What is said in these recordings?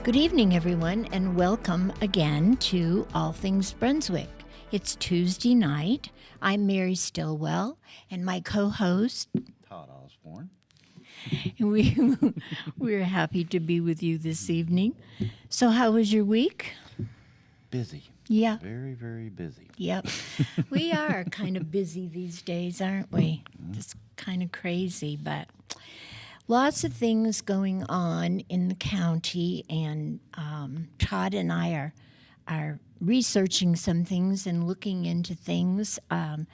Good evening, everyone, and welcome again to All Things Brunswick. It's Tuesday night. I'm Mary Stillwell, and my co-host, Todd Osborne. We're happy to be with you this evening. So how was your week? Busy. Yeah. Very, very busy. Yep. We are kind of busy these days, aren't we? Just kind of crazy, but lots of things going on in the county, and Todd and I are researching some things and looking into things, and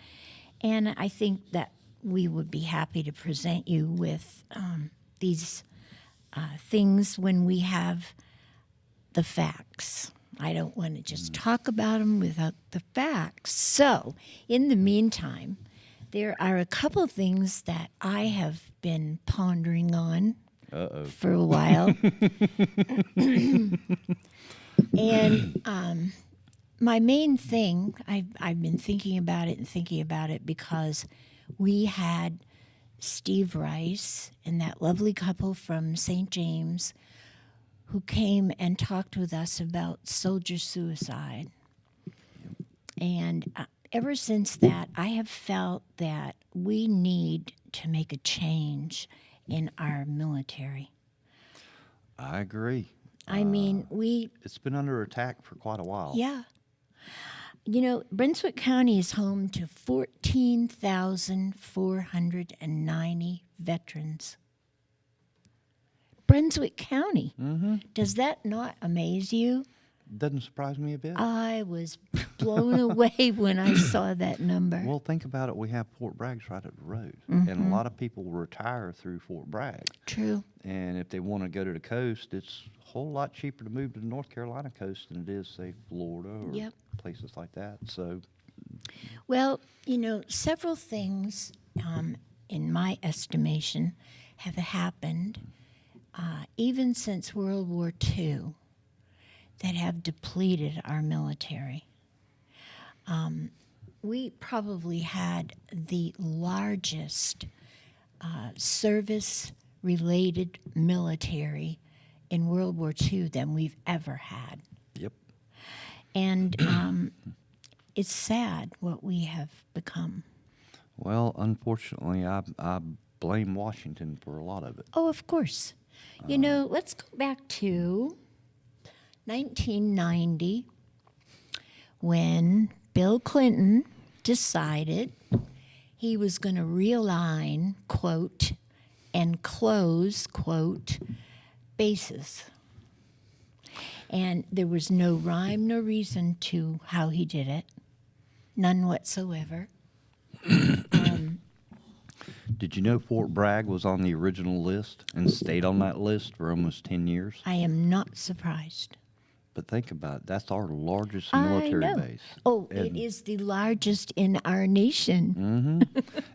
I think that we would be happy to present you with these things when we have the facts. I don't want to just talk about them without the facts. So, in the meantime, there are a couple of things that I have been pondering on for a while. And my main thing, I've been thinking about it because we had Steve Rice and that lovely couple from St. James who came and talked with us about soldier suicide. And ever since that, I have felt that we need to make a change in our military. I agree. I mean, It's been under attack for quite a while. Yeah. You know, Brunswick County is home to 14,490 veterans. Brunswick County. Mm-hmm. Does that not amaze you? Doesn't surprise me a bit. I was blown away when I saw that number. Well, think about it. We have Fort Bragg's right up the road. And a lot of people retire through Fort Bragg. True. And if they want to go to the coast, it's a whole lot cheaper to move to the North Carolina coast than it is, say, Florida or places like that. So, well, you know, several things, in my estimation, have happened even since World War II that have depleted our military. We probably had the largest service-related military in World War II than we've ever had. Yep. And it's sad what we have become. Well, unfortunately, I blame Washington for a lot of it. Oh, of course. You know, let's go back to 1990 when Bill Clinton decided he was going to realign, quote, and close, quote, bases. And there was no rhyme, no reason to how he did it. None whatsoever. Did you know Fort Bragg was on the original list and stayed on that list for almost 10 years? I am not surprised. But think about it. That's our largest military base. Oh, it is the largest in our nation. Mm-hmm.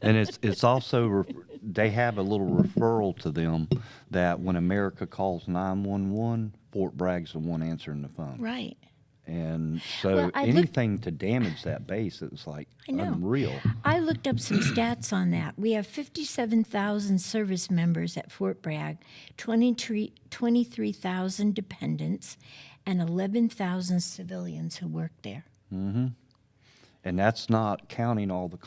And it's also, they have a little referral to them that when America calls 911, Fort Bragg's the one answering the phone. Right. And so anything to damage that base, it's like unreal. I looked up some stats on that. We have 57,000 service members at Fort Bragg, 23,000 dependents, and 11,000 civilians who work there. Mm-hmm. And that's not counting all the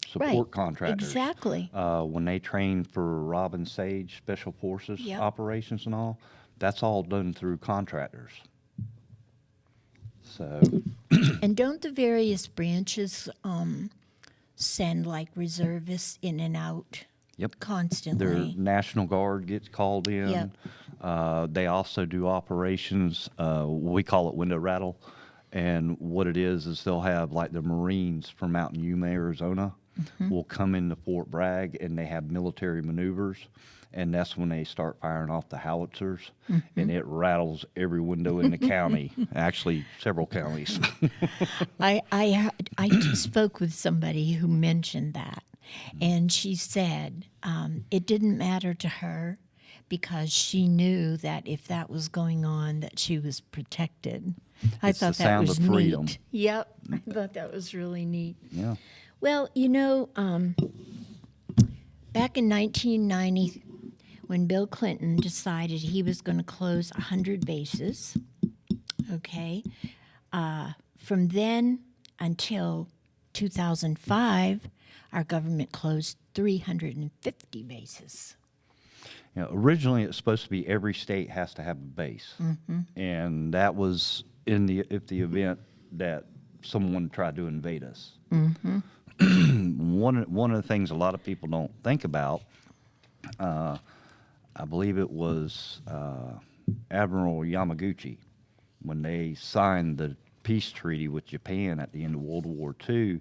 support contractors. Exactly. When they train for Robin Sage Special Forces operations and all, that's all done through contractors. So, and don't the various branches send like reservists in and out? Yep. Constantly. Their National Guard gets called in. Yep. They also do operations. We call it window rattle, and what it is they'll have like the Marines from out in Yuma, Arizona, will come into Fort Bragg, and they have military maneuvers. And that's when they start firing off the howitzers, and it rattles every window in the county, actually several counties. I spoke with somebody who mentioned that, and she said it didn't matter to her because she knew that if that was going on, that she was protected. I thought that was neat. Yep, I thought that was really neat. Yeah. Well, you know, back in 1990, when Bill Clinton decided he was going to close 100 bases. Okay. From then until 2005, our government closed 350 bases. Originally, it's supposed to be every state has to have a base, and that was if the event that someone tried to invade us. One of the things a lot of people don't think about, I believe it was Admiral Yamaguchi, when they signed the peace treaty with Japan at the end of World War II,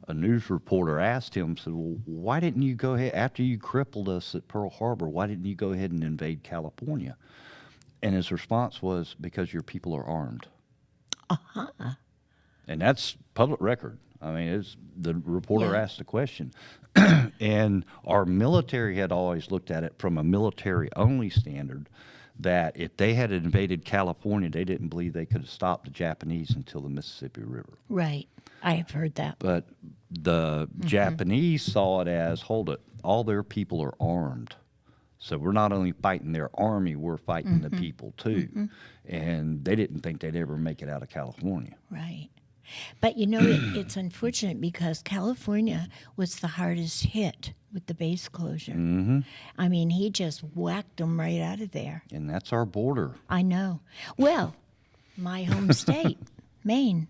a news reporter asked him, said, well, why didn't you go ahead, after you crippled us at Pearl Harbor, why didn't you go ahead and invade California? And his response was, because your people are armed. And that's public record. I mean, the reporter asked the question. And our military had always looked at it from a military-only standard, that if they had invaded California, they didn't believe they could have stopped the Japanese until the Mississippi River. Right. I have heard that. But the Japanese saw it as, hold it, all their people are armed. So we're not only fighting their army, we're fighting the people too. And they didn't think they'd ever make it out of California. Right. But it's unfortunate because California was the hardest hit with the base closure. I mean, he just whacked them right out of there. And that's our border. I know. Well, my home state, Maine.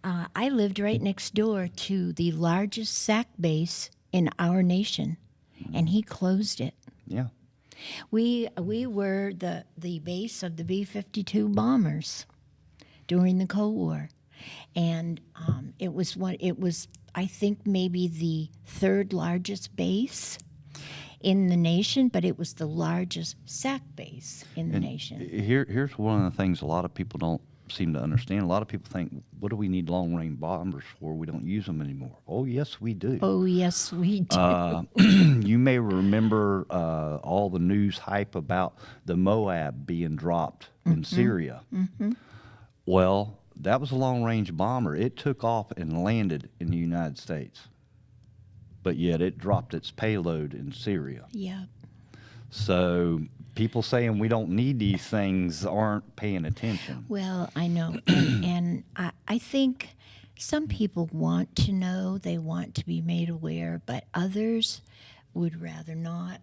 I lived right next door to the largest SAC base in our nation, and he closed it. Yeah. We were the base of the B-52 bombers during the Cold War. And it was I think maybe the third largest base in the nation, but it was the largest SAC base in the nation. Here's one of the things a lot of people don't seem to understand. A lot of people think, what do we need long-range bombers for? We don't use them anymore. Oh, yes, we do. Oh, yes, we do. You may remember all the news hype about the Moab being dropped in Syria. Well, that was a long-range bomber. It took off and landed in the United States, but yet it dropped its payload in Syria. Yeah. So people saying we don't need these things aren't paying attention. Well, I know. And I think some people want to know, they want to be made aware, but others would rather not.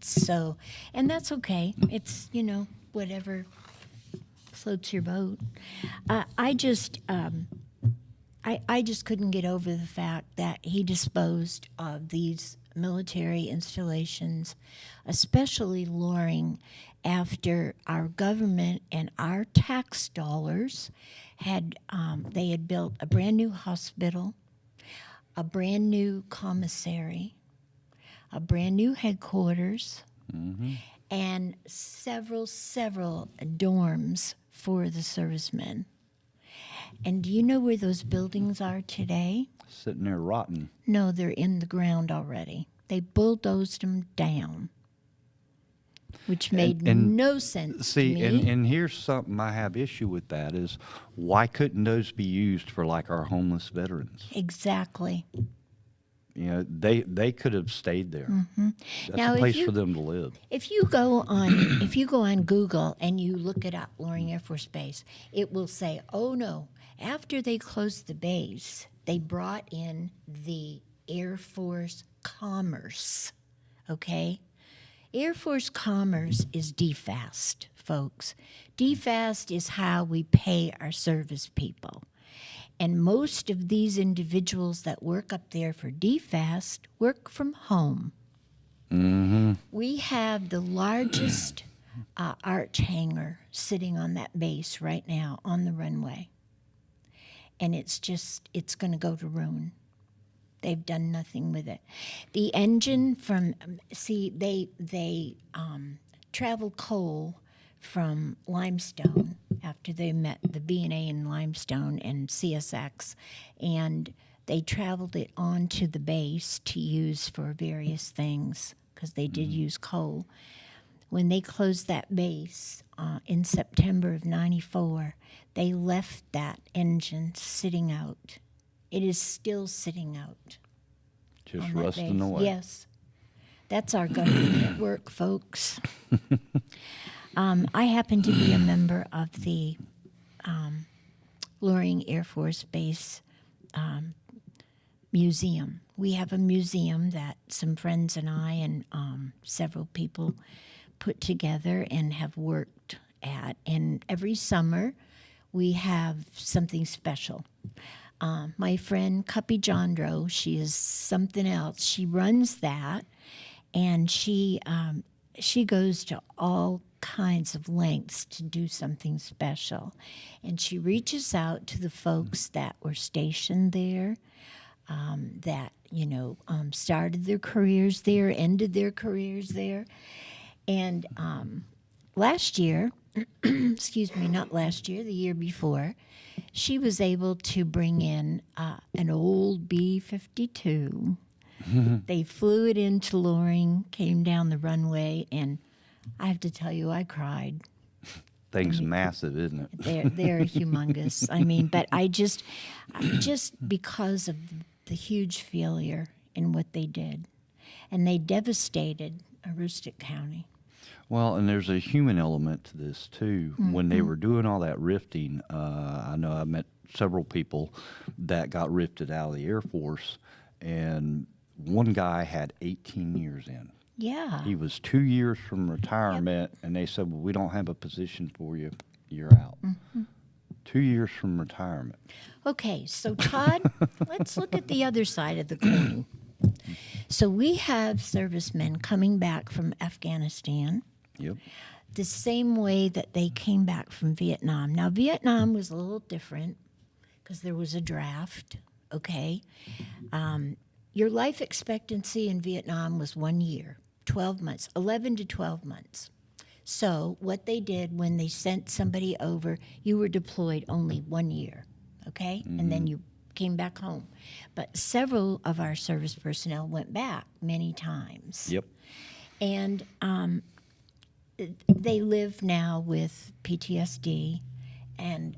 So, and that's okay. It's, whatever floats your boat. I just couldn't get over the fact that he disposed of these military installations, especially Loring, after our government and our tax dollars had built a brand new hospital, a brand new commissary, a brand new headquarters, and several dorms for the servicemen. And do you know where those buildings are today? Sitting there rotten. No, they're in the ground already. They bulldozed them down, which made no sense to me. And here's something I have issue with that is, why couldn't those be used for like our homeless veterans? Exactly. They could have stayed there. That's Now, a place for them to live. If you go on Google and you look it up, Loring Air Force Base, it will say, oh no, after they closed the base, they brought in the Air Force Commerce, okay? Air Force Commerce is DFAST, folks. DFAST is how we pay our service people. And most of these individuals that work up there for DFAST work from home. We have the largest arch hangar sitting on that base right now on the runway. And it's going to go to ruin. They've done nothing with it. The engine they traveled coal from Limestone after they met the B&A in Limestone and CSX, and they traveled it onto the base to use for various things because they did use coal. When they closed that base in September of '94, they left that engine sitting out. It is still sitting out. Just on that rusting base. away. Yes. That's our government at work, folks. I happen to be a member of the Loring Air Force Base Museum. We have a museum that some friends and I and several people put together and have worked at. And every summer we have something special. My friend Cuppy Jondro, she is something else. She runs that, and she goes to all kinds of lengths to do something special. And she reaches out to the folks that were stationed there, that, started their careers there, ended their careers there. And last year, excuse me, not last year, the year before, she was able to bring in an old B-52. They flew it into Loring, came down the runway, and I have to tell you, I cried. Thing's massive, isn't it? They're humongous. I mean, but I just because of the huge failure in what they did, and they devastated Aroostook County. Well, and there's a human element to this too. When they were doing all that rifting, I know I met several people that got rifted out of the Air Force, and one guy had 18 years in. Yeah. He was 2 years from retirement, and they said, well, we don't have a position for you. You're out. 2 years from retirement. Okay, so Todd, let's look at the other side of the coin. So we have servicemen coming back from Afghanistan Yep. the same way that they came back from Vietnam. Now, Vietnam was a little different because there was a draft, okay? Your life expectancy in Vietnam was 1 year, 12 months, 11 to 12 months. So what they did when they sent somebody over, you were deployed only 1 year, okay? And then you came back home. But several of our service personnel went back many times. Yep. And they live now with PTSD. And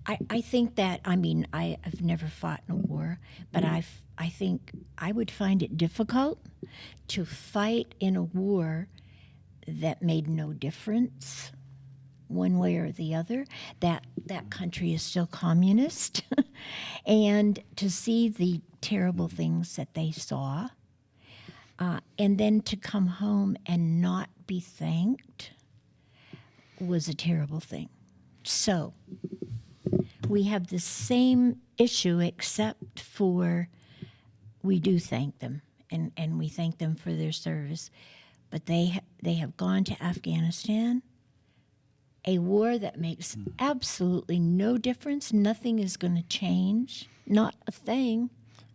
I think that, I've never fought in a war, but I think I would find it difficult to fight in a war that made no difference one way or the other. That country is still communist. And to see the terrible things that they saw, and then to come home and not be thanked was a terrible thing. So we have the same issue, except for we do thank them, and we thank them for their service. But they have gone to Afghanistan, a war that makes absolutely no difference. Nothing is going to change, not a thing.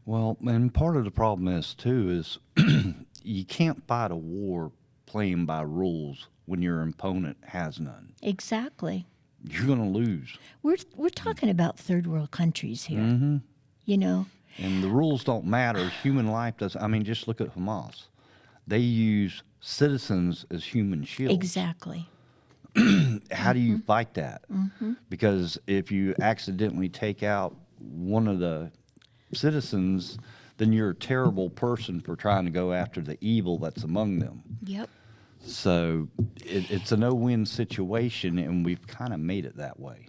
Well, and part of the problem is you can't fight a war playing by rules when your opponent has none. Exactly. You're going to lose. We're talking about third world countries here. And the rules don't matter. Human life does. Just look at Hamas. They use citizens as human shields. exactly. How do you fight that? Because if you accidentally take out one of the citizens, then you're a terrible person for trying to go after the evil that's among them. Yep. So it's a no-win situation, and we've kind of made it that way.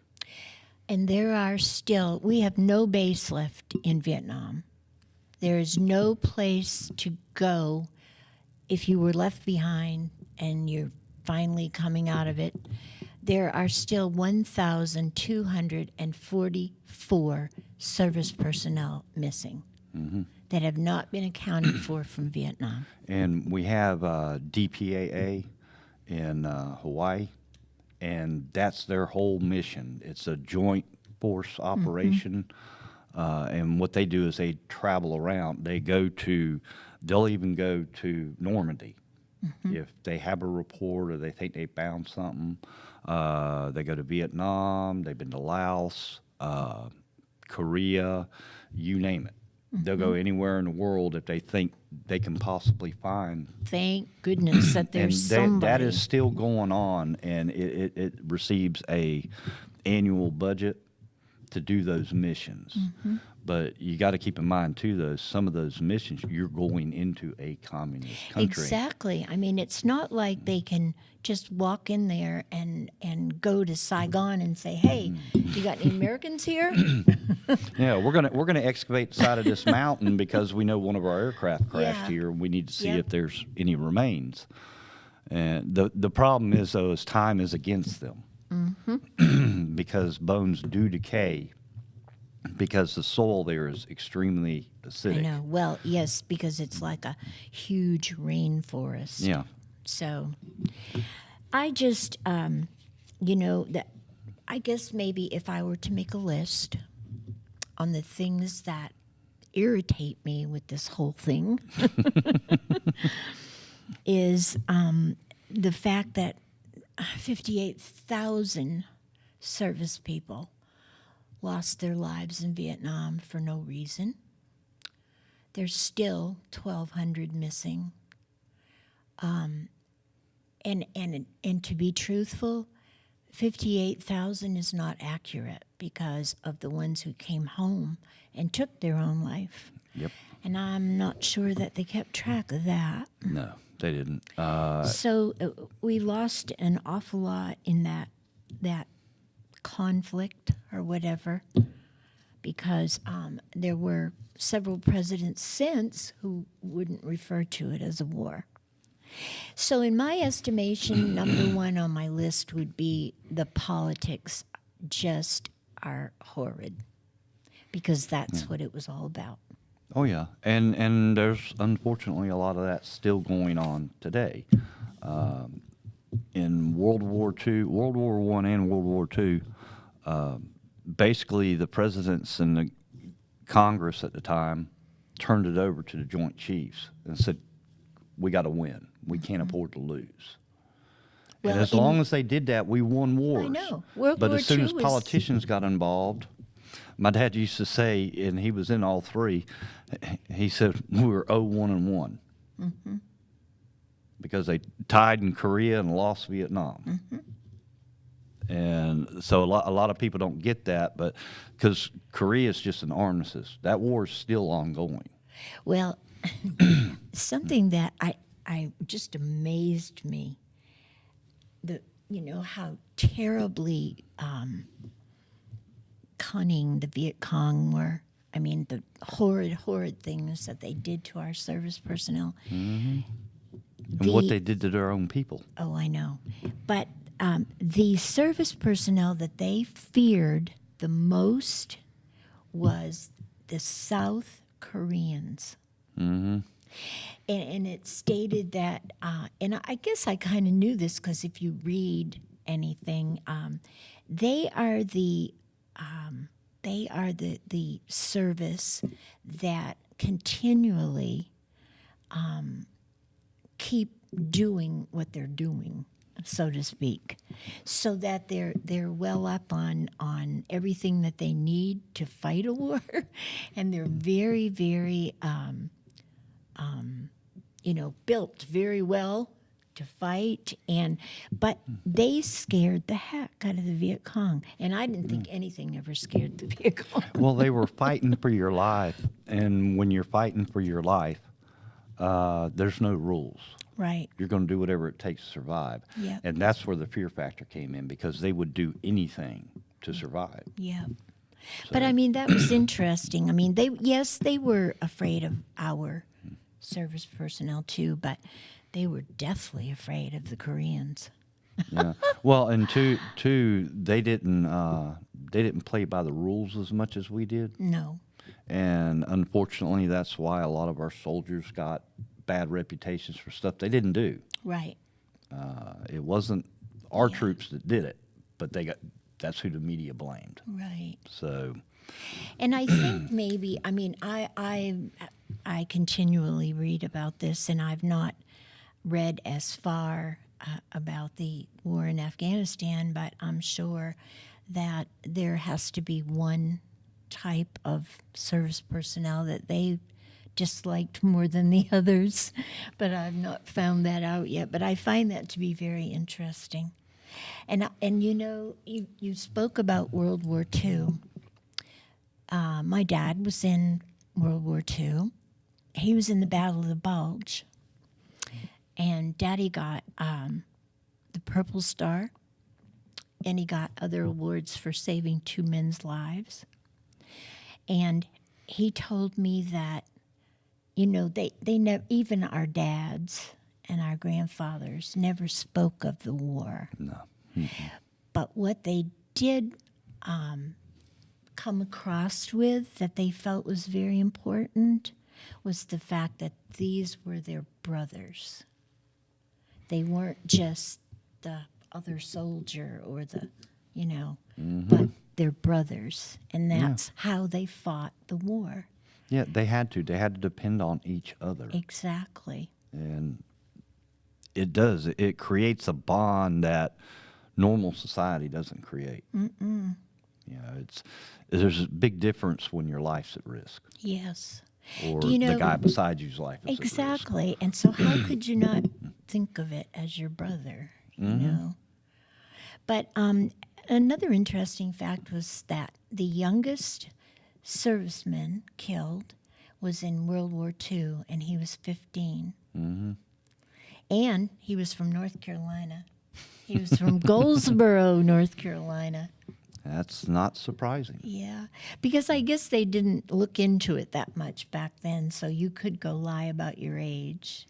And we have no base left in Vietnam. There is no place to go if you were left behind and you're finally coming out of it. There are still 1,244 service personnel missing that have not been accounted for from Vietnam. And we have DPAA in Hawaii, and that's their whole mission. It's a joint force operation, and what they do is they travel around. They'll even go to Normandy. If they have a report or they think they found something. They go to Vietnam, they've been to Laos, Korea, you name it. They'll go anywhere in the world if they think they can possibly find. Thank goodness that there's somebody. That is still going on, and it receives a annual budget, to do those missions. But you got to keep in mind too, though, some of those missions you're going into a communist country. Exactly. I mean, it's not like they can just walk in there and go to Saigon and say, "Hey, you got any Americans here?" Yeah, we're gonna excavate the side of this mountain because we know one of our aircraft crashed Yeah. here. We need to see Yep. if there's any remains. And the problem is, though, is time is against them because bones do decay because the soil there is extremely acidic. I know. Well, yes, because it's like a huge rainforest. Yeah. So I just, that I guess maybe if I were to make a list on the things that irritate me with this whole thing, is the fact that 58,000 service people lost their lives in Vietnam for no reason. There's still 1,200 missing. And to be truthful, 58,000 is not accurate because of the ones who came home and took their own life. Yep. And I'm not sure that they kept track of that. No, they didn't. So we lost an awful lot in that conflict or whatever, because there were several presidents since who wouldn't refer to it as a war. So in my estimation, number one on my list would be the politics just are horrid, because that's what it was all about. Oh yeah, and there's unfortunately a lot of that still going on today. In World War II, World War I and World War II, basically the presidents and the Congress at the time turned it over to the Joint Chiefs and said, "We got to win. We can't afford to lose." Well, and as long as they did that, we won wars. I know. World But War as soon II as was- politicians got involved, my dad used to say, and he was in all three, he said we were 0-1-1. Because they tied in Korea and lost Vietnam. And so a lot of people don't get that, but because Korea is just an armistice, that war is still ongoing. Well, something that I just amazed me, how terribly cunning the Viet Cong were. I mean, the horrid things that they did to our service personnel. And what they did to their own people. Oh, I know. But the service personnel that they feared the most was the South Koreans. And it stated that, and I guess I kind of knew this because if you read anything, they are the service that continually keep doing what they're doing, so to speak, so that they're well up on everything that they need to fight a war, and they're very, very built very well to fight, but they scared the heck out of the Viet Cong, and I didn't think anything ever scared the Viet Cong. Well, they were fighting for your life, and when you're fighting for your life, there's no rules. Right. You're going to do whatever it takes to survive. Yep. And that's where the fear factor came in, because they would do anything to survive. Yeah. But I mean, that was interesting. I mean, they were afraid of our service personnel too, but they were deathly afraid of the Koreans. Yeah. Well, and two, they didn't play by the rules as much as we did. No. And unfortunately, that's why a lot of our soldiers got bad reputations for stuff they didn't do. Right. It wasn't our troops that did it, but that's who the media blamed. Right. So, And I think maybe, I mean, I continually read about this, and I've not read as far about the war in Afghanistan, but I'm sure that there has to be one type of service personnel that they disliked more than the others, but I've not found that out yet. But I find that to be very interesting. And you spoke about World War II, my dad was in World War II. He was in the Battle of the Bulge. And Daddy got the Purple Star, and he got other awards for saving 2 men's lives. And he told me that, they never, even our dads and our grandfathers never spoke of the war. No. But what they did come across with that they felt was very important was the fact that these were their brothers. They weren't just the other soldier or but their brothers. And that's how they fought the war. Yeah, they had to. They had to depend on each other. Exactly. And it does. It creates a bond that normal society doesn't create. There's a big difference when your life's at risk. Yes. Or the guy beside you's life is exactly. At risk. And so how could you not think of it as your brother, you know? But another interesting fact was that the youngest serviceman killed was in World War II, and he was 15. And he was from North Carolina. He was from Goldsboro, North Carolina. That's not surprising. Yeah, because I guess they didn't look into it that much back then, so you could go lie about your age.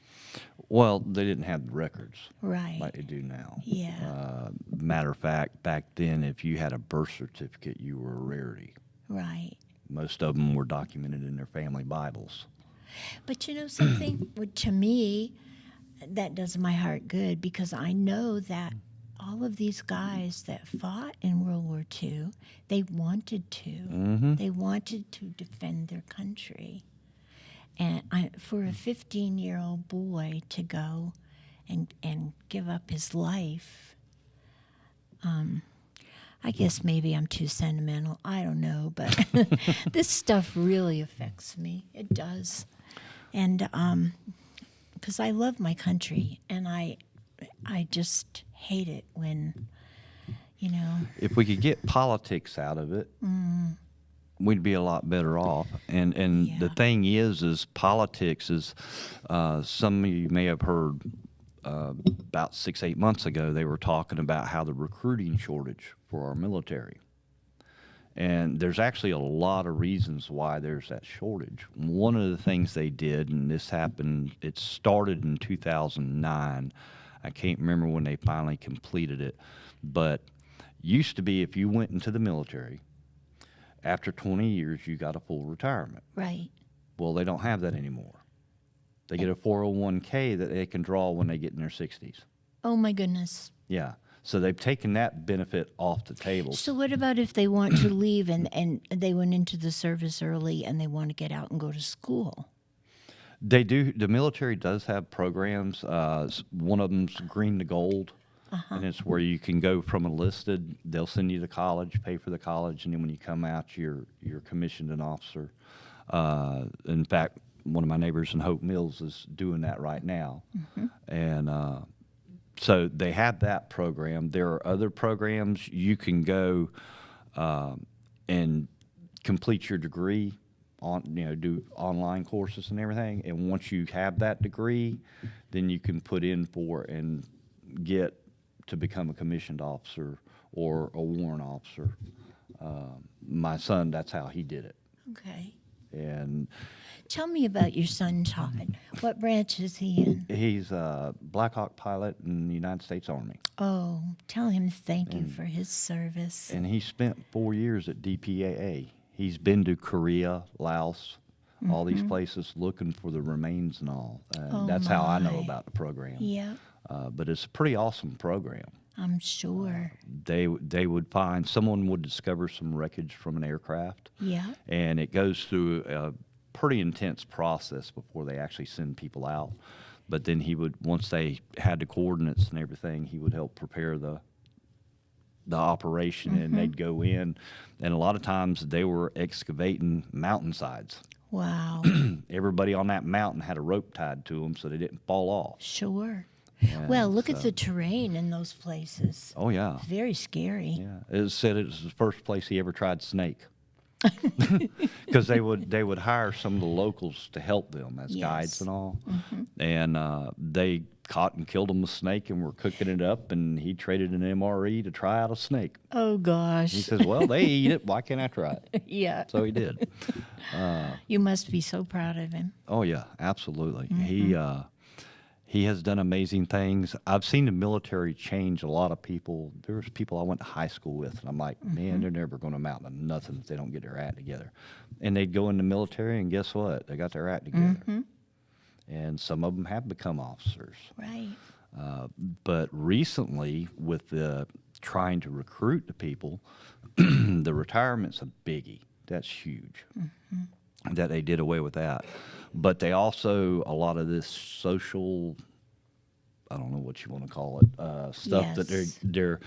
Well, they didn't have the records Right. like they do now. Yeah. Matter of fact, back then, if you had a birth certificate, you were a rarity. Right. Most of them were documented in their family Bibles. But you know something? To me, that does my heart good because I know that all of these guys that fought in World War II, they wanted to. They wanted to defend their country. And for a 15-year-old boy to go and give up his life, I guess maybe I'm too sentimental. I don't know, but this stuff really affects me. It does. And because I love my country, and I just hate it when, If we could get politics out of it, we'd be a lot better off. And the thing is politics is, some of you may have heard about 6-8 months ago, they were talking about how the recruiting shortage for our military. And there's actually a lot of reasons why there's that shortage. One of the things they did, and this happened, it started in 2009. I can't remember when they finally completed it. But used to be if you went into the military, after 20 years, you got a full retirement. Right. Well, they don't have that anymore. They get a 401k that they can draw when they get in their 60s. Oh, my goodness. Yeah. So they've taken that benefit off the table. So what about if they want to leave and they went into the service early and they want to get out and go to school? They do. The military does have programs. One of them's Green to Gold, and it's where you can go from enlisted. They'll send you to college, pay for the college, and then when you come out, you're commissioned an officer. In fact, one of my neighbors in Hope Mills is doing that right now, and so they have that program. There are other programs you can go and complete your degree on, do online courses and everything. And once you have that degree, then you can put in for and get to become a commissioned officer or a warrant officer. My son, that's how he did it. Okay. And tell me about your son, Todd. What branch is he in? he's a Black Hawk pilot in the United States Army. Oh, tell him thank you for his service. And he spent 4 years at DPAA. He's been to Korea, Laos, all these places looking for the remains and all. That's how I know about the program. Yeah. But it's a pretty awesome program. I'm sure. They would find, someone would discover some wreckage from an aircraft. Yeah. And it goes through a pretty intense process before they actually send people out. But then he would, once they had the coordinates and everything, he would help prepare the operation, and they'd go in. And a lot of times they were excavating mountainsides. Wow. Everybody on that mountain had a rope tied to them so they didn't fall off. Sure. And well, look at the terrain in those places. Oh, yeah. Very scary. Yeah. It said it was the first place he ever tried snake. because they would hire some of the locals to help them as guides Yes. and all, and they caught and killed him a snake and were cooking it up, and he traded an MRE to try out a snake. Oh, gosh. He says, "Well, they eat it. Why can't I try it?" Yeah. So he did. You must be so proud of him. Oh yeah, absolutely. He has done amazing things. I've seen the military change a lot of people. There's people I went to high school with, and I'm like, man, they're never going to amount to nothing if they don't get their act together. And they'd go in the military, and guess what? They got their act together. And some of them have become officers. Right. But recently, with the trying to recruit the people, the retirement's a biggie. That's huge. That they did away with that. But they also, a lot of this social, I don't know what you want to call it, stuff that Yes. they're,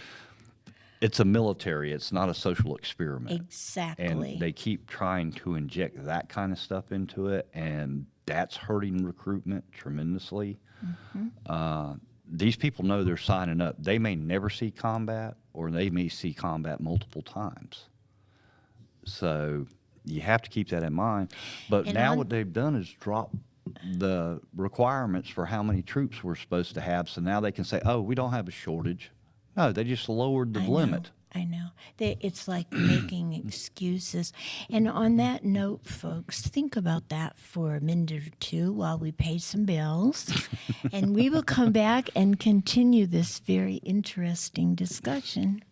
it's a military, it's not a social experiment. Exactly. And they keep trying to inject that kind of stuff into it, and that's hurting recruitment tremendously. These people know they're signing up. They may never see combat, or they may see combat multiple times. So you have to keep that in mind. But And now what they've done is drop the requirements for how many troops we're supposed to have. So now they can say, oh, we don't have a shortage. No, they just lowered the limit. I know. It's like making excuses. And on that note, folks, think about that for a minute or two while we pay some bills. And we will come back and continue this very interesting discussion.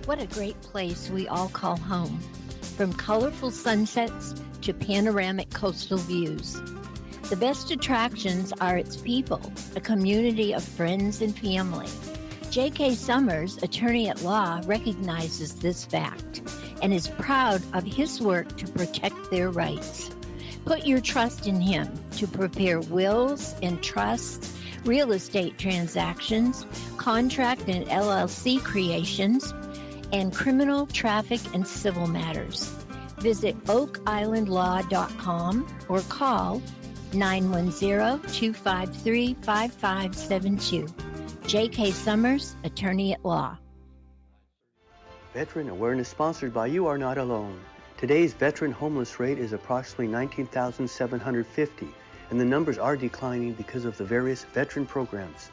What a great place we all call home. From colorful sunsets to panoramic coastal views. The best attractions are its people, a community of friends and family. J.K. Summers, attorney at law, recognizes this fact and is proud of his work to protect their rights. Put your trust in him to prepare wills and trusts, real estate transactions, contract and LLC creations, and criminal, traffic, and civil matters. Visit oakislandlaw.com or call 910-253-5572. J.K. Summers, Attorney at Law. Veteran Awareness sponsored by You Are Not Alone. Today's veteran homeless rate is approximately 19,750, and the numbers are declining because of the various veteran programs.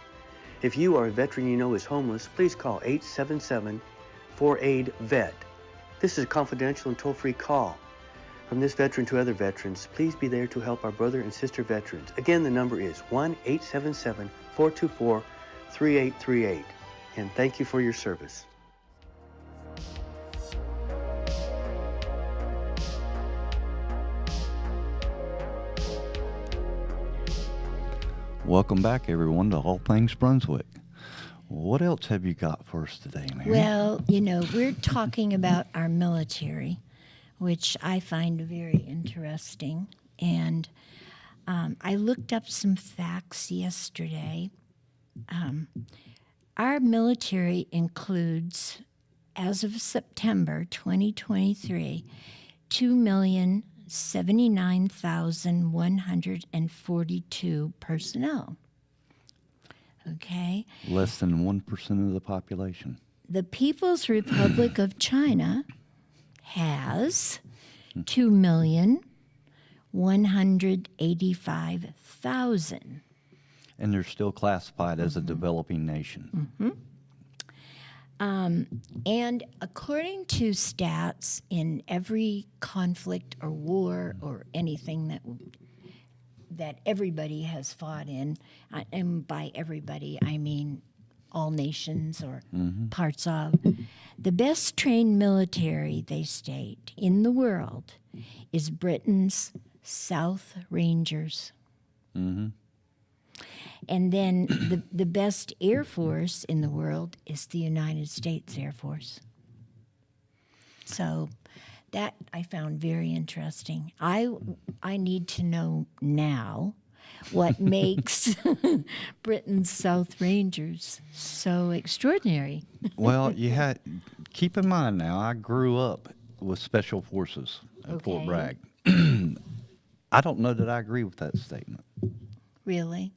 If you are a veteran you know is homeless, please call 877-4AID-VET. This is a confidential and toll-free call. From this veteran to other veterans, please be there to help our brother and sister veterans. Again, the number is 1-877-424-3838. And thank you for your service. Welcome back, everyone, to All Things Brunswick. What else have you got for us today, Mary? Well, we're talking about our military, which I find very interesting. And I looked up some facts yesterday. Our military includes, as of September 2023, 2,079,142 personnel. Okay. Less than 1% of the population. The People's Republic of China has 2,185,000. And they're still classified as a developing nation. And according to stats, in every conflict or war or anything that everybody has fought in, and by everybody I mean all nations or parts of, the best trained military, they state, in the world is Britain's South Rangers. And then the best Air Force in the world is the United States Air Force. So that I found very interesting. I need to know now what makes Britain's South Rangers so extraordinary. Well, keep in mind now, I grew up with Special Forces at Fort Okay. Bragg. I don't know that I agree with that statement. Really?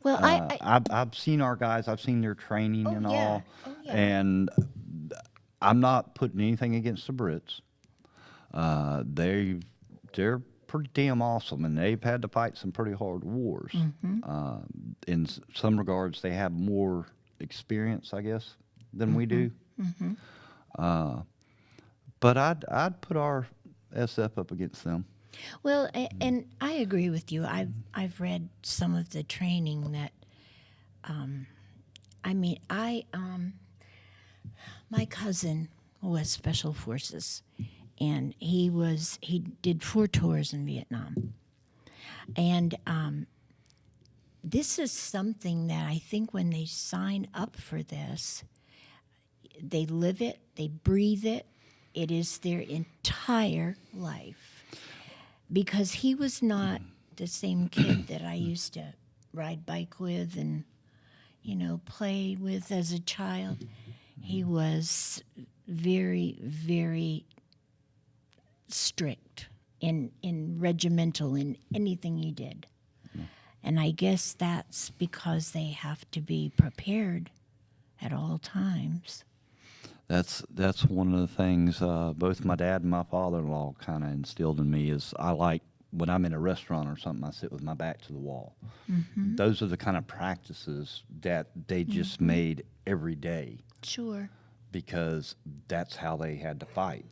Well, I've seen our guys. I've seen their training Oh, and yeah. all, Oh, yeah. and I'm not putting anything against the Brits. They're pretty damn awesome, and they've had to fight some pretty hard wars. In some regards, they have more experience, I guess, than we do. But I'd put our SF up against them. well, and I agree with you. I've read some of the training that, I mean, my cousin was Special Forces, and he did 4 tours in Vietnam, and this is something that I think when they sign up for this, they live it, they breathe it. It is their entire life. Because he was not the same kid that I used to ride bike with and, play with as a child. He was very, very strict in regimental in anything he did. And I guess that's because they have to be prepared at all times. That's one of the things both my dad and my father-in-law kind of instilled in me is I like when I'm in a restaurant or something, I sit with my back to the wall. Those are the kind of practices that they just made every day Sure. because that's how they had to fight.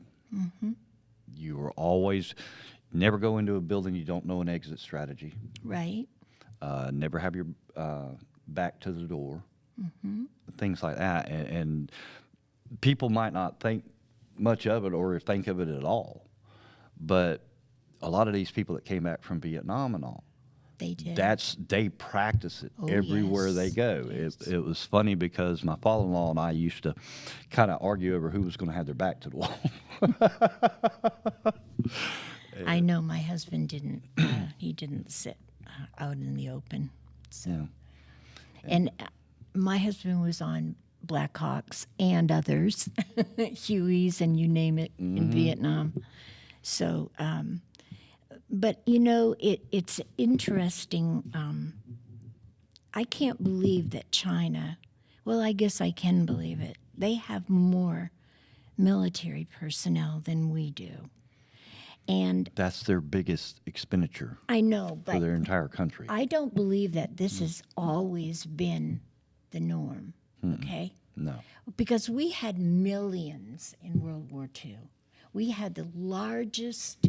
You were always never go into a building you don't know an exit strategy. Right. Never have your back to the door. Things like that, and people might not think much of it or think of it at all, but a lot of these people that came back from Vietnam and all, They did. they practice it Oh, everywhere they yes. go. Yes. It was funny because my father-in-law and I used to kind of argue over who was going to have their back to the wall. I know my husband didn't. He didn't sit out in the open. So. Yeah. And my husband was on Blackhawks and others, Hueys and you name it, in Vietnam. So, but it's interesting. I can't believe that China. Well, I guess I can believe it. They have more military personnel than we do. And That's their biggest expenditure I know, for but their entire country. I don't believe that this has always been the norm, okay? No. Because we had millions in World War II. We had the largest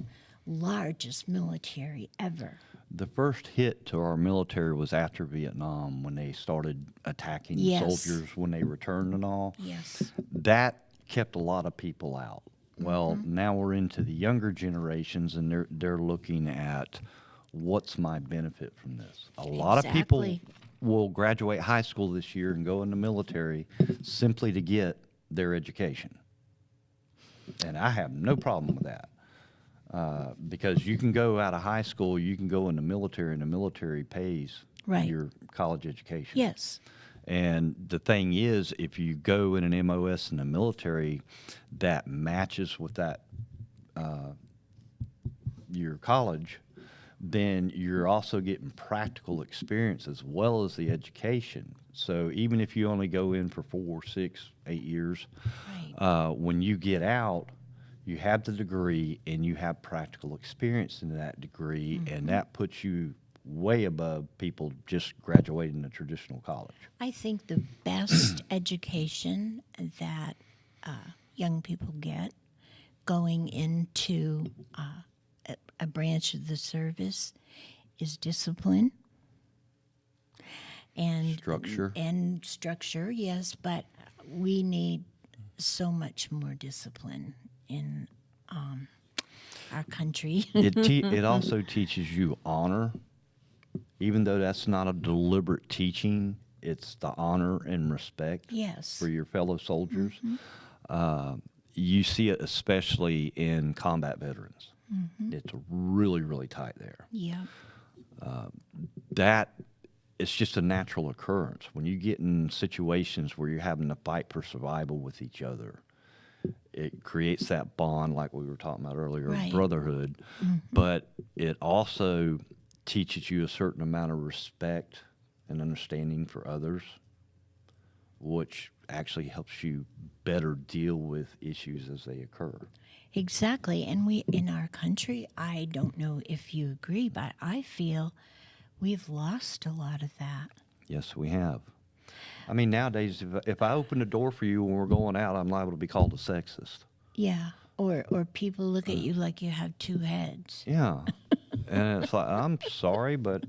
military ever. The first hit to our military was after Vietnam when they started attacking Yes. soldiers when they returned and all. Yes. That kept a lot of people out. Well, now we're into the younger generations and they're looking at what's my benefit from this. A lot of people Exactly. will graduate high school this year and go in the military simply to get their education. And I have no problem with that. Because you can go out of high school, you can go in the military, and the military pays Right. your college education. Yes. And the thing is, if you go in an MOS in the military that matches with that your college, then you're also getting practical experience as well as the education. So even if you only go in for 4, 6, 8 years, Right. when you get out, you have the degree and you have practical experience in that degree, and that puts you way above people just graduating a traditional college. I think the best education that young people get going into a branch of the service is discipline and Structure. And structure, yes, but we need so much more discipline in our country. It also teaches you honor, even though that's not a deliberate teaching. It's the honor and respect Yes. for your fellow soldiers. You see it especially in combat veterans. It's really, really tight there. Yeah. That it's just a natural occurrence when you get in situations where you're having to fight for survival with each other. It creates that bond, like we were talking about earlier, Right. brotherhood. But it also teaches you a certain amount of respect and understanding for others, which actually helps you better deal with issues as they occur. Exactly. And we, in our country, I don't know if you agree, but I feel we've lost a lot of that. Yes, we have. I mean, nowadays, if I open the door for you when we're going out, I'm liable to be called a sexist. Yeah. Or people look at you like you have two heads. Yeah. And it's like, I'm sorry, but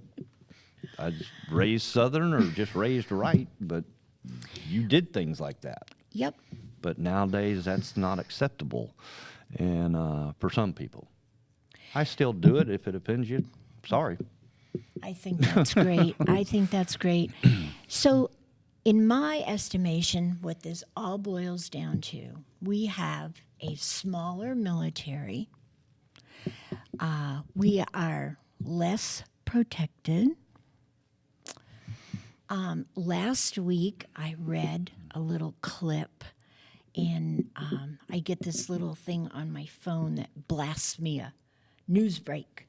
I just raised Southern or just raised right, but you did things like that. Yep. But nowadays, that's not acceptable, and for some people. I still do it if it offends you. Sorry. I think that's great. I think that's great. So, in my estimation, what this all boils down to, we have a smaller military. We are less protected. Last week, I read a little clip, and I get this little thing on my phone that blasts me a news break.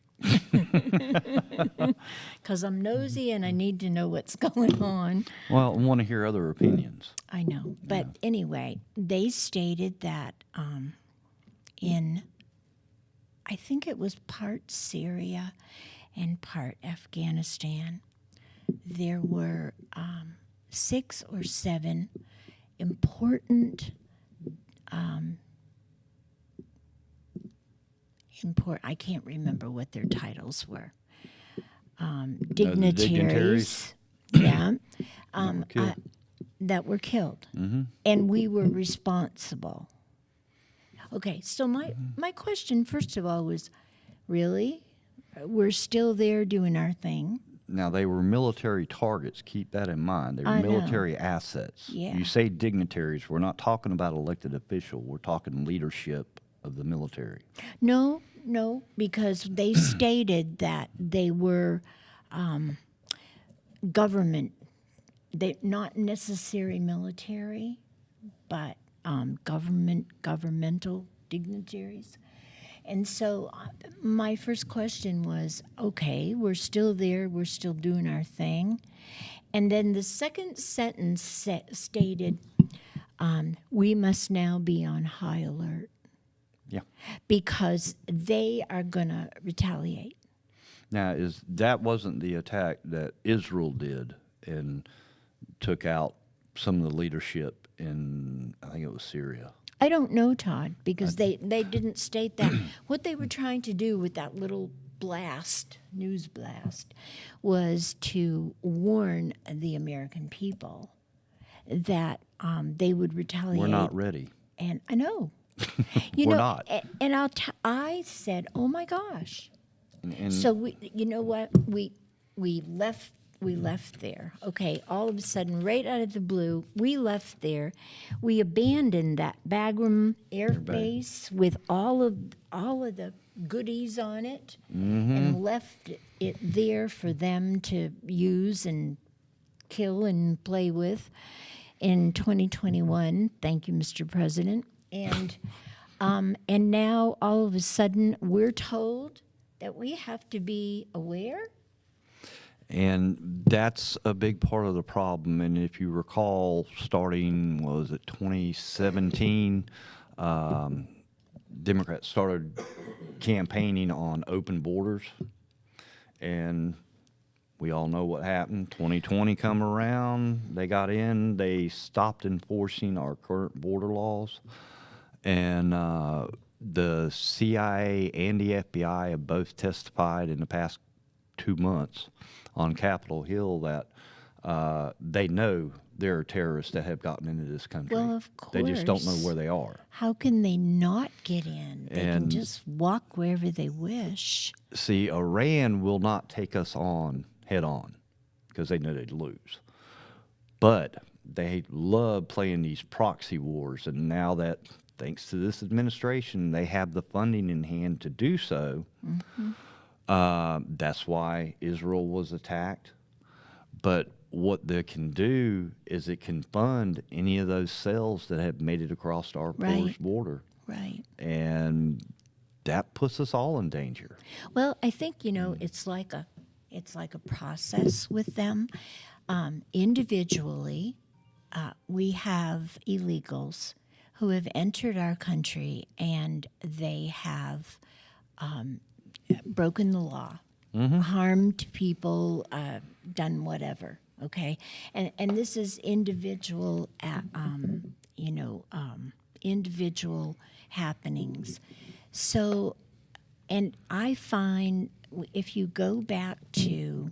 Because I'm nosy and I need to know what's going on. Well, I want to hear other opinions. I know. But anyway, they stated that I think it was part Syria and part Afghanistan, there were 6 or 7 important I can't remember what their titles were. Dignitaries. Yeah. That were killed. Mm-hmm. And we were responsible. Okay, so my question, first of all, was, really? We're still there doing our thing? Now, they were military targets. Keep that in mind. They were I know. military assets. Yeah. You say dignitaries. We're not talking about elected official. We're talking leadership of the military. No, because they stated that they were government, they not necessary military, but governmental dignitaries. And so my first question was, okay, we're still there, we're still doing our thing. And then the second sentence stated, we must now be on high alert. Yeah. Because they are going to retaliate. Now, that wasn't the attack that Israel did and took out some of the leadership in, I think it was Syria. I don't know, Todd, because they didn't state that. What they were trying to do with that little news blast, was to warn the American people that they would retaliate. We're not ready. And I know. We're not. And I said, oh my gosh. And So you know what? We left there. Okay, all of a sudden, right out of the blue, we left there. We abandoned that Bagram Air Base with all of the goodies on it, and left it there for them to use and kill and play with in 2021. Thank you, Mr. President. And now all of a sudden we're told that we have to be aware. And that's a big part of the problem. And if you recall, starting, 2017, Democrats started campaigning on open borders. And we all know what happened. 2020 come around, they got in, they stopped enforcing our current border laws. And the CIA and the FBI have both testified in the past 2 months on Capitol Hill that they know there are terrorists that have gotten into this country. Well, of course. They just don't know where they are. How can they not get in? They can just walk wherever they wish. See, Iran will not take us on head on because they know they'd lose. But they love playing these proxy wars, and now that, thanks to this administration, they have the funding in hand to do so. That's why Israel was attacked. But what they can do is it can fund any of those cells that have made it across our porous border. Right. And that puts us all in danger. Well, I think, it's like It's like a process with them. Individually, we have illegals who have entered our country and they have broken the law, harmed people, done whatever. Okay, and this is individual, individual happenings. So, and I find if you go back to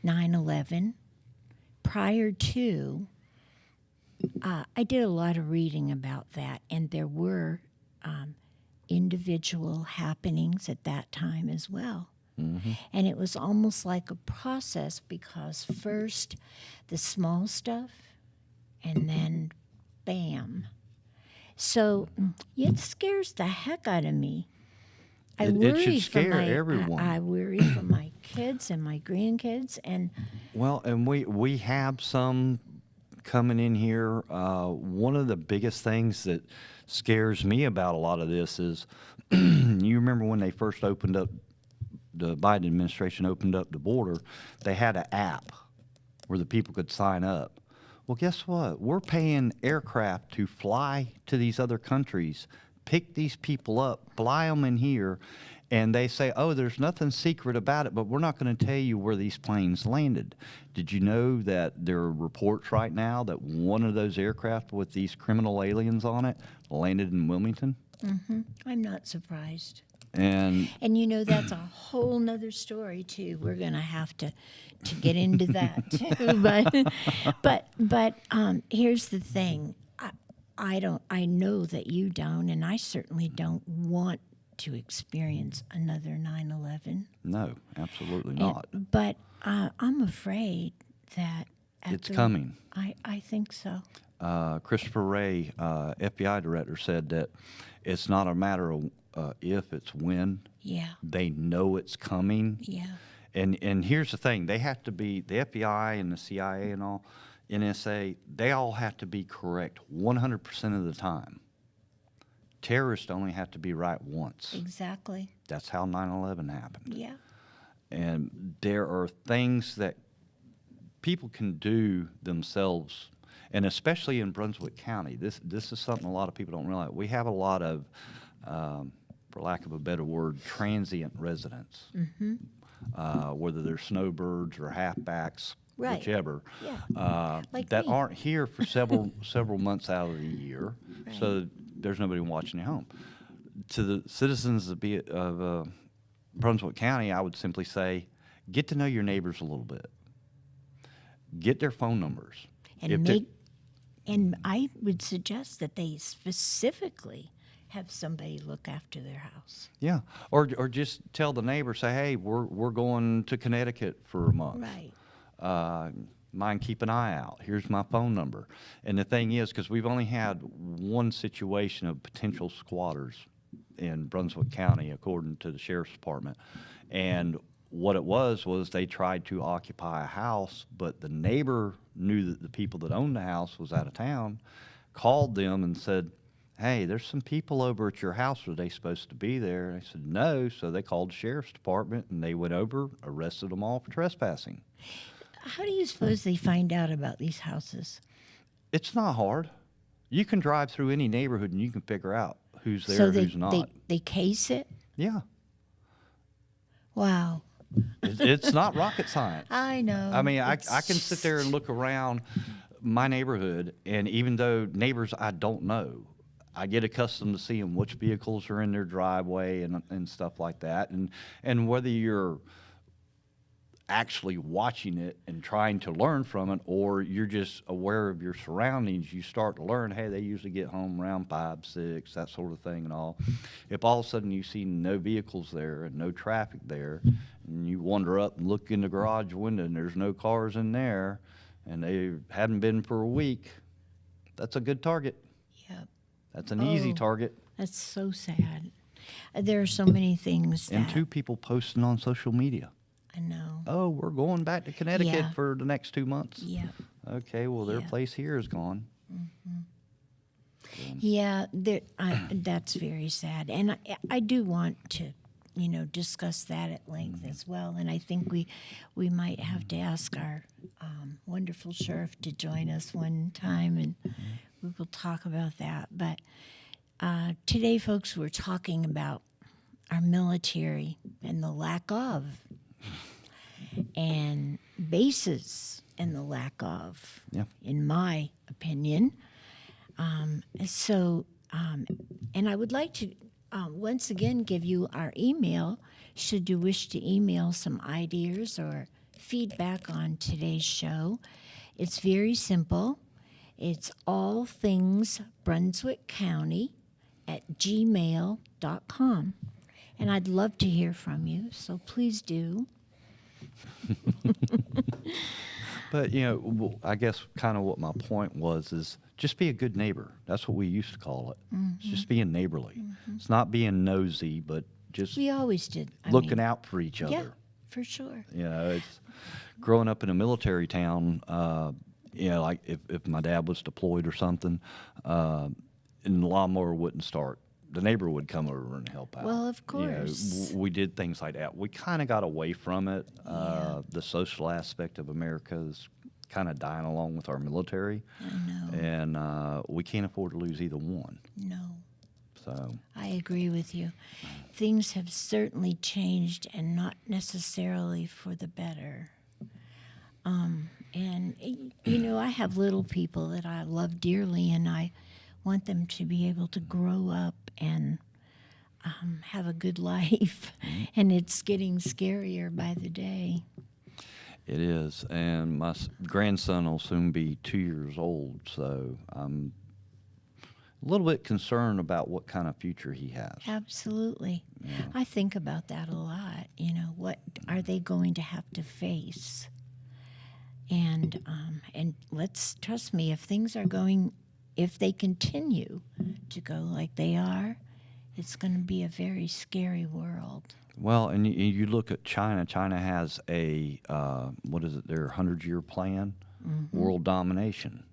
9/11, prior to, I did a lot of reading about that, and there were individual happenings at that time as well. And it was almost like a process because first the small stuff and then bam. So it scares the heck out of me. It should scare everyone. I worry for my kids and my grandkids. And Well, and we have some coming in here. One of the biggest things that scares me about a lot of this is, you remember when they first opened up, the Biden administration opened up the border, they had an app where the people could sign up. Well, guess what? We're paying aircraft to fly to these other countries, pick these people up, fly them in here, and they say, oh, there's nothing secret about it, but we're not going to tell you where these planes landed. Did you know that there are reports right now that one of those aircraft with these criminal aliens on it landed in Wilmington? I'm not surprised. And That's a whole nother story too. We're going to have to get into that too. But here's the thing. I know that you don't, and I certainly don't want to experience another 9/11. no, absolutely not. But I'm afraid that It's coming. I think so. Christopher Wray, FBI director, said that it's not a matter of if, it's when. Yeah. They know it's coming. Yeah. And here's the thing. They have to be, the FBI and the CIA and all, NSA, they all have to be correct 100% of the time. Terrorists only have to be right once. Exactly. That's how 9/11 happened. Yeah. And there are things that people can do themselves, and especially in Brunswick County. This is something a lot of people don't realize. We have a lot of, for lack of a better word, transient residents, whether they're snowbirds or halfbacks, Right. whichever, Yeah. Like that me. aren't here for several months out of the year. Right. So there's nobody watching at home. To the citizens of Brunswick County, I would simply say, get to know your neighbors a little bit. Get their phone numbers. And I would suggest that they specifically have somebody look after their house. Yeah, or just tell the neighbor, say, hey, we're going to Connecticut for a month. Right. Mind, keep an eye out. Here's my phone number. And the thing is, because we've only had one situation of potential squatters in Brunswick County, according to the sheriff's department, and what it was they tried to occupy a house, but the neighbor knew that the people that owned the house was out of town, called them and said, hey, there's some people over at your house. Are they supposed to be there? And they said, no. So they called the sheriff's department, and they went over, arrested them all for trespassing. How do you suppose they find out about these houses? It's not hard. You can drive through any neighborhood, and you can figure out who's there So and who's not. they case it? Yeah. Wow. It's not rocket science. I know. I mean, I can sit there and look around my neighborhood, and even though neighbors I don't know, I get accustomed to seeing which vehicles are in their driveway and stuff like that. And whether you're actually watching it and trying to learn from it, or you're just aware of your surroundings, you start to learn, hey, they usually get home around 5, 6, that sort of thing and all. If all of a sudden you see no vehicles there and no traffic there, and you wander up and look in the garage window and there's no cars in there, and they hadn't been for a week, that's a good target. Yep. That's an easy target. That's so sad. There are so many things And that 2 people posting on social media. I know. Oh, we're going back to Connecticut Yeah. for the next 2 months. Yeah. Okay, well, their Yeah. place here is gone. Yeah, that's very sad. And I do want to discuss that at length as well. And I think we might have to ask our wonderful sheriff to join us one time, and we will talk about that. But today, folks, we're talking about our military and the lack of, and bases and the lack of, in my opinion. And I would like to once again give you our email should you wish to email some ideas or feedback on today's show. It's very simple. It's allthingsbrunswickcounty@gmail.com. And I'd love to hear from you, so please do. But, I guess kind of what my point was is just be a good neighbor. That's what we used to call it. It's just being neighborly. It's not being nosy, but just We always did. looking out for each other. Yeah, for sure. It's growing up in a military town, like if my dad was deployed or something, and the lawnmower wouldn't start, the neighbor would come over and help out. Well, of course. We did things like that. We kind of got away from it. The social aspect of America is kind of dying along with our military. I know. And we can't afford to lose either one. No. So I agree with you. Things have certainly changed, and not necessarily for the better. And, I have little people that I love dearly, and I want them to be able to grow up and have a good life. And it's getting scarier by the day. it is. And my grandson will soon be 2 years old, so I'm a little bit concerned about what kind of future he has. Absolutely. Yeah. I think about that a lot. What are they going to have to face? And let's trust me, if they continue to go like they are, it's going to be a very scary world. Well, and you look at China. China has a, their 100-year plan, world domination.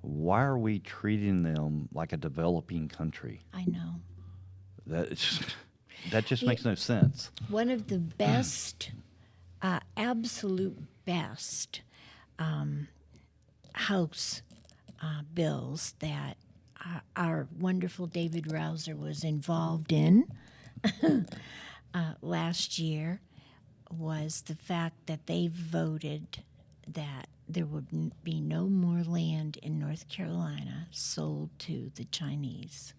Why are we treating them like a developing country? I know. That just makes no sense. One of the best, absolute best House bills that our wonderful David Rouser was involved in last year was the fact that they voted that there would be no more land in North Carolina sold to the Chinese.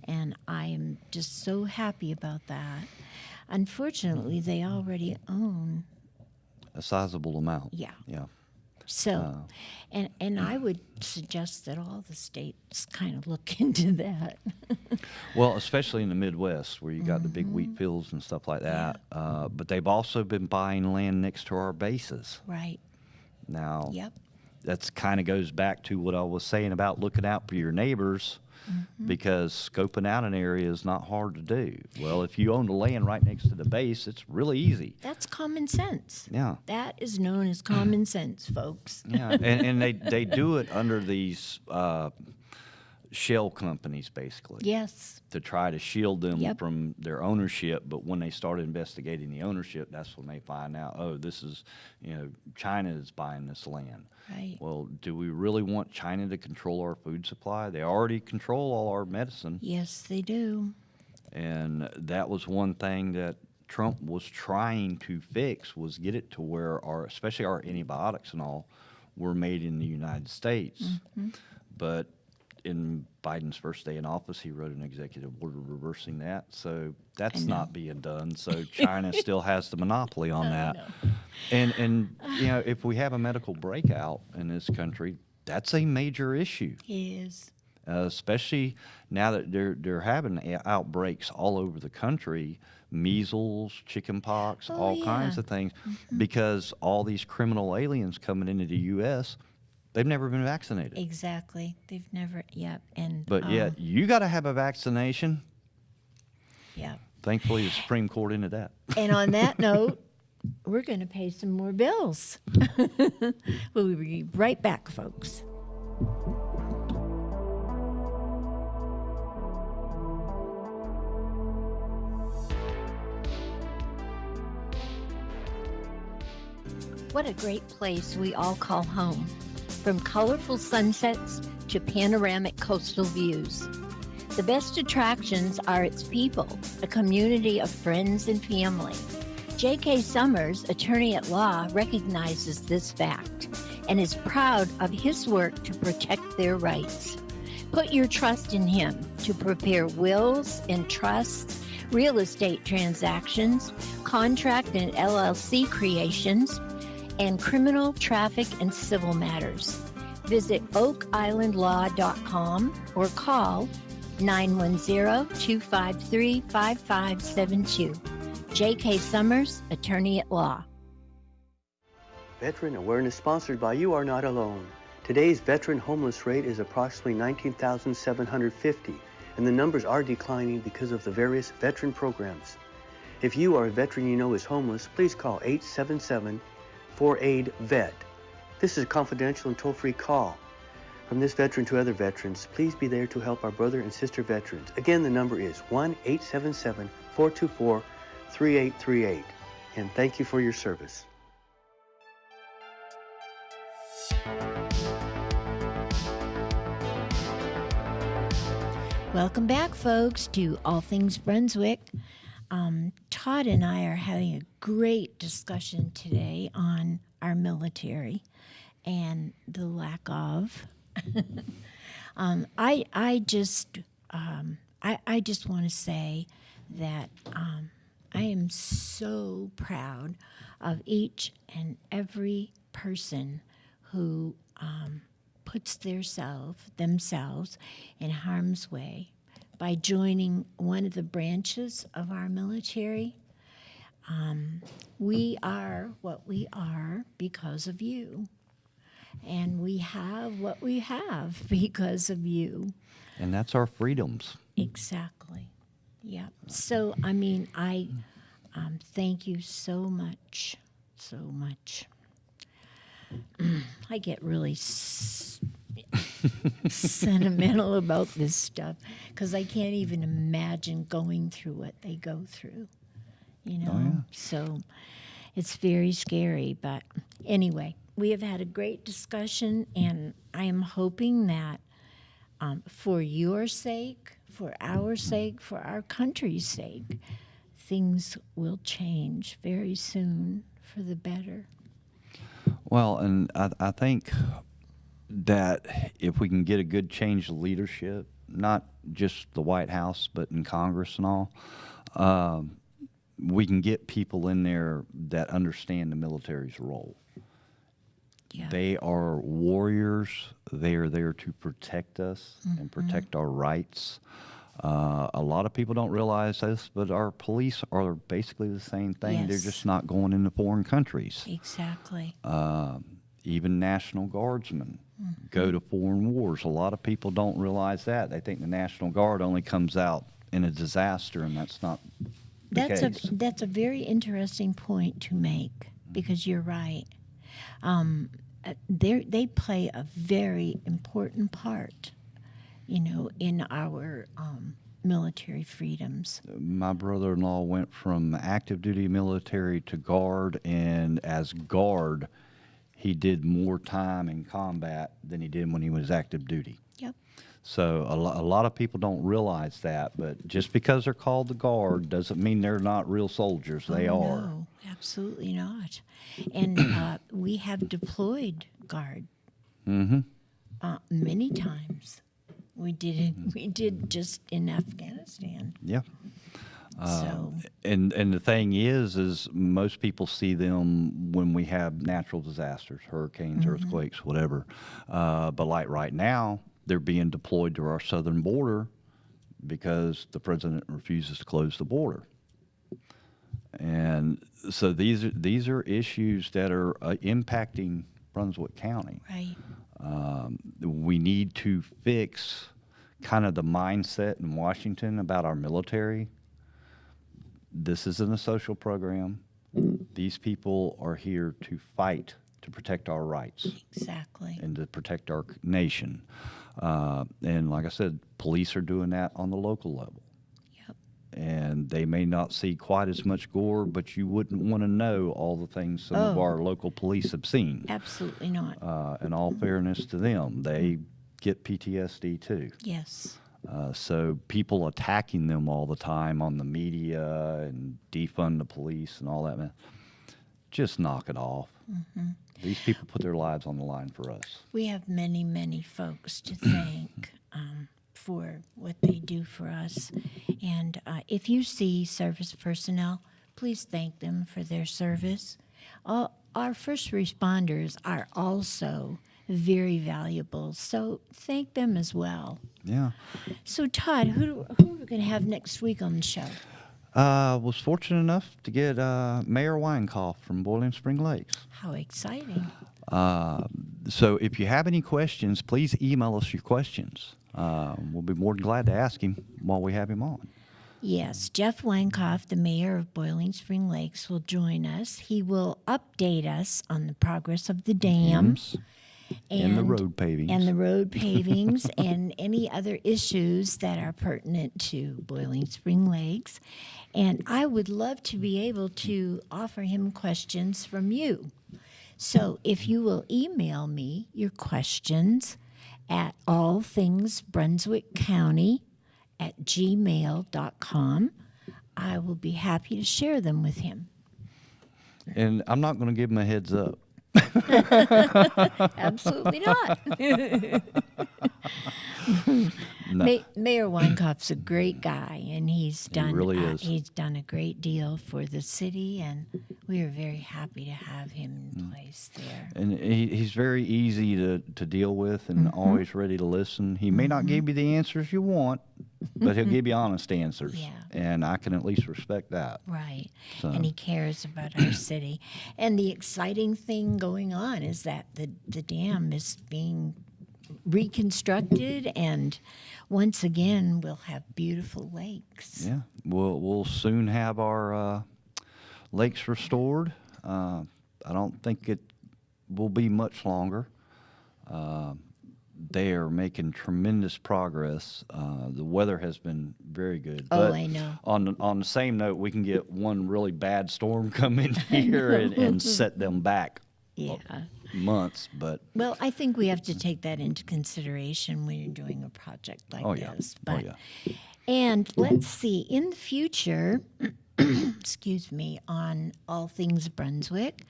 And I am just so happy about that. Unfortunately, they already own. A sizable amount. Yeah. Yeah. So, and I would suggest that all the states kind of look into that. Well, especially in the Midwest where you got the big wheat fields and stuff like that. But they've also been buying land next to our bases. Right. Now, Yep. that's kind of goes back to what I was saying about looking out for your neighbors, because scoping out an area is not hard to do. Well, if you own the land right next to the base, it's really easy. That's common sense. Yeah. That is known as common sense, folks. Yeah, and they do it under these shell companies, basically. Yes. To try to shield them Yep. from their ownership. But when they start investigating the ownership, that's when they find out, oh, this is, China is buying this land. Right. Well, do we really want China to control our food supply? They already control all our medicine. Yes, they do. And that was one thing that Trump was trying to fix, was get it to where especially our antibiotics and all, were made in the United States. But in Biden's first day in office, he wrote an executive order reversing that. So that's not being done. So China still has the monopoly on that. And if we have a medical breakout in this country, that's a major issue. It is. Especially now that they're having outbreaks all over the country, measles, chickenpox, all kinds of things, because all these criminal aliens coming into the U.S., they've never been vaccinated. Exactly. They've never, and But yet, you got to have a vaccination. yeah. Thankfully, the Supreme Court into that. And on that note, we're going to pay some more bills. We'll be right back, folks. What a great place we all call home. From colorful sunsets to panoramic coastal views. The best attractions are its people, a community of friends and family. J.K. Summers, attorney at law, recognizes this fact and is proud of his work to protect their rights. Put your trust in him to prepare wills and trusts, real estate transactions, contract and LLC creations, and criminal, traffic, and civil matters. Visit oakislandlaw.com or call 910-253-5572. J.K. Summers, attorney at law. Veteran Awareness sponsored by You Are Not Alone. Today's veteran homeless rate is approximately 19,750, and the numbers are declining because of the various veteran programs. If you are a veteran you know is homeless, please call 877-4AID-VET. This is a confidential and toll-free call. From this veteran to other veterans, please be there to help our brother and sister veterans. Again, the number is 1-877-424-3838. And thank you for your service. Welcome back, folks, to All Things Brunswick. Todd and I are having a great discussion today on our military and the lack of. I just want to say that I am so proud of each and every person who puts themselves in harm's way by joining one of the branches of our military. We are what we are because of you. And we have what we have because of you. And that's our freedoms. Exactly. Yeah. So, I mean, I thank you so much, so much. I get really sentimental about this stuff because I can't even imagine going through what they go through, you know? Oh, yeah. So it's very scary. But anyway, we have had a great discussion, and I am hoping that for your sake, for our sake, for our country's sake, things will change very soon for the better. Well, and I think that if we can get a good change of leadership, not just the White House, but in Congress and all, we can get people in there that understand the military's role. Yeah. They are warriors. They are there to protect us and protect our rights. A lot of people don't realize this, but our police are basically the same thing. Yes. They're just not going into foreign countries. Exactly. Even National Guardsmen go to foreign wars. A lot of people don't realize that. They think the National Guard only comes out in a disaster, and that's not the case. That's a very interesting point to make, because you're right. They play a very important part, you know, in our military freedoms. My brother-in-law went from active duty military to guard, and as guard, he did more time in combat than he did when he was active duty. Yep. So a lot of people don't realize that, but just because they're called the Guard doesn't mean they're not real soldiers. They are. No, absolutely not. And we have deployed Guard many times. We did it. We did just in Afghanistan. Yeah. So And the thing is most people see them when we have natural disasters, hurricanes, earthquakes, whatever. But like right now, they're being deployed to our southern border because the president refuses to close the border. And so these are issues that are impacting Brunswick County. right. We need to fix kind of the mindset in Washington about our military. This isn't a social program. These people are here to fight to protect our rights Exactly. and to protect our nation. And like I said, police are doing that on the local level. Yep. and they may not see quite as much gore, but you wouldn't want to know all the things some of Oh. our local police have seen. Absolutely not. In all fairness to them, they get PTSD too. Yes. So people attacking them all the time on the media and defund the police and all that, man, just knock it off. These people put their lives on the line for us. We have many, many folks to thank for what they do for us. And if you see service personnel, please thank them for their service. Our first responders are also very valuable, so thank them as well. Yeah. So, Todd, who are we going to have next week on the show? Was fortunate enough to get Mayor Weinkoff from Boiling Spring Lakes. How exciting. So if you have any questions, please email us your questions. We'll be more than glad to ask him while we have him on. Yes, Jeff Weinkoff, the mayor of Boiling Spring Lakes, will join us. He will update us on the progress of the dams. And the road pavings. And the road pavings and any other issues that are pertinent to Boiling Spring Lakes. And I would love to be able to offer him questions from you. So if you will email me your questions at allthingsbrunswickcounty@gmail.com, I will be happy to share them with him. And I'm not going to give him a heads up. Absolutely not. No. Mayor Weinkoff's a great guy, and he's done really is. he's done a great deal for the city, and we are very happy to have him in place there. And he's very easy to deal with and always ready to listen. He may not give you the answers you want, but he'll give you honest answers. Yeah. And I can at least respect that. Right. So- And he cares about our city. And the exciting thing going on is that the dam is being reconstructed, and once again we'll have beautiful lakes. Yeah. We'll soon have our lakes restored. I don't think it will be much longer. They are making tremendous progress. The weather has been very good. Oh, But I know. On the same note, we can get one really bad storm come in here and set them back Yeah. months. But Well, I think we have to take that into consideration when you're doing a project like oh yeah, this. oh But yeah. And let's see, in the future, excuse me, on All Things Brunswick,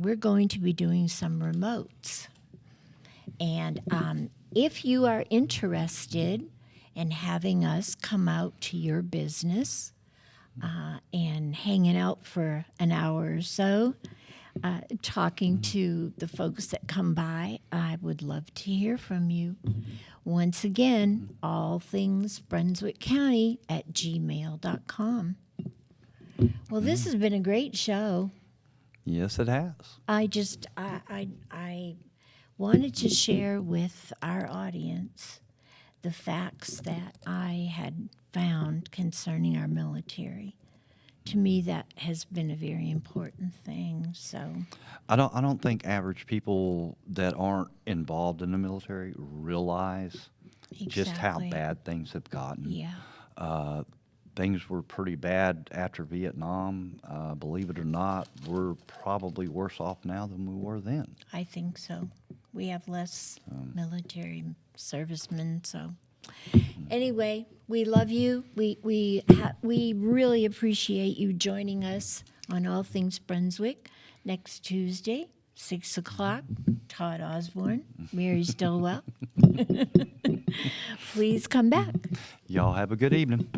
we're going to be doing some remotes. And if you are interested in having us come out to your business and hanging out for an hour or so, talking to the folks that come by, I would love to hear from you. Once again, allthingsbrunswickcounty@gmail.com. Well, this has been a great show. Yes, it has. I wanted to share with our audience the facts that I had found concerning our military. To me, that has been a very important thing. So, I don't think average people that aren't involved in the military realize just how Exactly. bad things have gotten. yeah. Things were pretty bad after Vietnam. Believe it or not, we're probably worse off now than we were then. I think so. We have less military servicemen. So, anyway, we love you. We really appreciate you joining us on All Things Brunswick next Tuesday, 6 o'clock. Todd Osborne, Mary Stillwell. Please come back. Y'all have a good evening.